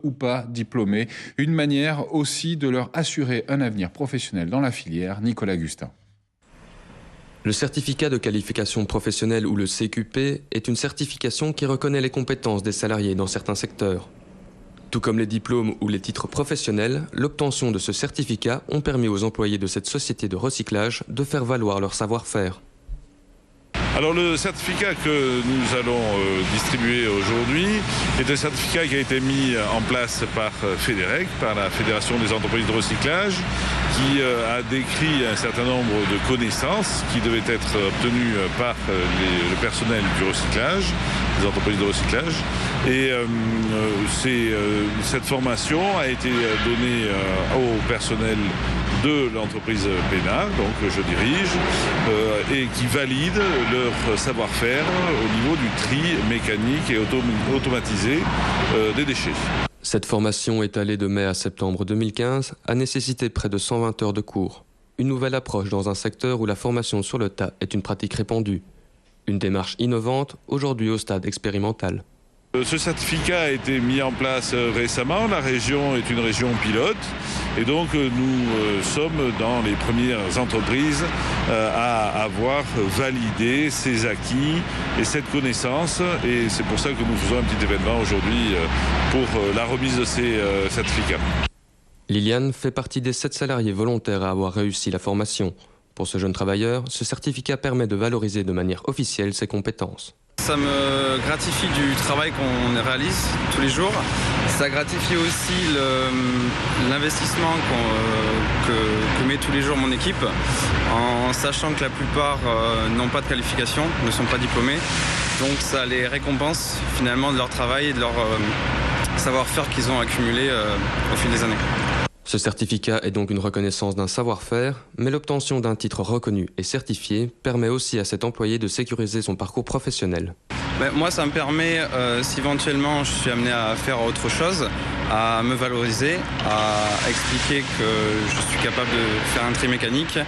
ou pas diplômés. Une manière aussi de leur assurer un avenir professionnel dans la filière. Nicolas Gustin. Le certificat de qualification professionnelle ou le CQP est une certification qui reconnaît les compétences des salariés dans certains secteurs. Tout comme les diplômes ou les titres professionnels, l'obtention de ce certificat ont permis aux employés de cette société de recyclage de faire valoir leur savoir-faire. Alors le certificat que nous allons distribuer aujourd'hui est un certificat qui a été mis en place par FEDEREC, par la Fédération des entreprises de recyclage, qui a décrit un certain nombre de connaissances qui devaient être obtenues par le personnel du recyclage, des entreprises de recyclage. Et cette formation a été donnée au personnel de l'entreprise PENA, donc je dirige, et qui valide leur savoir-faire au niveau du tri mécanique et automatisé des déchets. Cette formation étalée de mai à septembre 2015 a nécessité près de 120 heures de cours. Une nouvelle approche dans un secteur où la formation sur le tas est une pratique répandue. Une démarche innovante, aujourd'hui au stade expérimental. Ce certificat a été mis en place récemment. La région est une région pilote et donc nous sommes dans les premières entreprises à avoir validé ces acquis et cette connaissance. Et c'est pour ça que nous faisons un petit événement aujourd'hui pour la remise de ces certificats. Liliane fait partie des 7 salariés volontaires à avoir réussi la formation. Pour ce jeune travailleur, ce certificat permet de valoriser de manière officielle ses compétences. Ça me gratifie du travail qu'on réalise tous les jours. Ça gratifie aussi l'investissement que met tous les jours mon équipe, en sachant que la plupart n'ont pas de qualification, ne sont pas diplômés. Donc ça les récompense finalement de leur travail et de leur savoir-faire qu'ils ont accumulé au fil des années. Ce certificat est donc une reconnaissance d'un savoir-faire, mais l'obtention d'un titre reconnu et certifié permet aussi à cet employé de sécuriser son parcours professionnel. Moi, ça me permet, si éventuellement je suis amené à faire autre chose, à me valoriser, à expliquer que je suis capable de faire un tri mécanique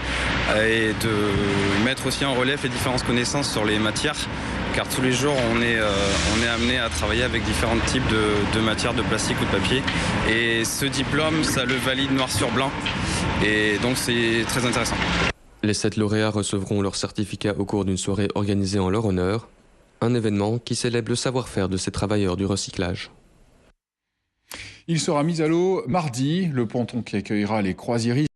et de mettre aussi en relief les différentes connaissances sur les matières. Car tous les jours, on est amené à travailler avec différents types de matières, de plastique ou de papier. Et ce diplôme, ça le valide noir sur blanc. Et donc, c'est très intéressant. Les 7 lauréats recevront leur certificat au cours d'une soirée organisée en leur honneur. Un événement qui célèbre le savoir-faire de ces travailleurs du recyclage. Il sera mis à l'eau mardi. Le ponton qui accueillera les croisiéristes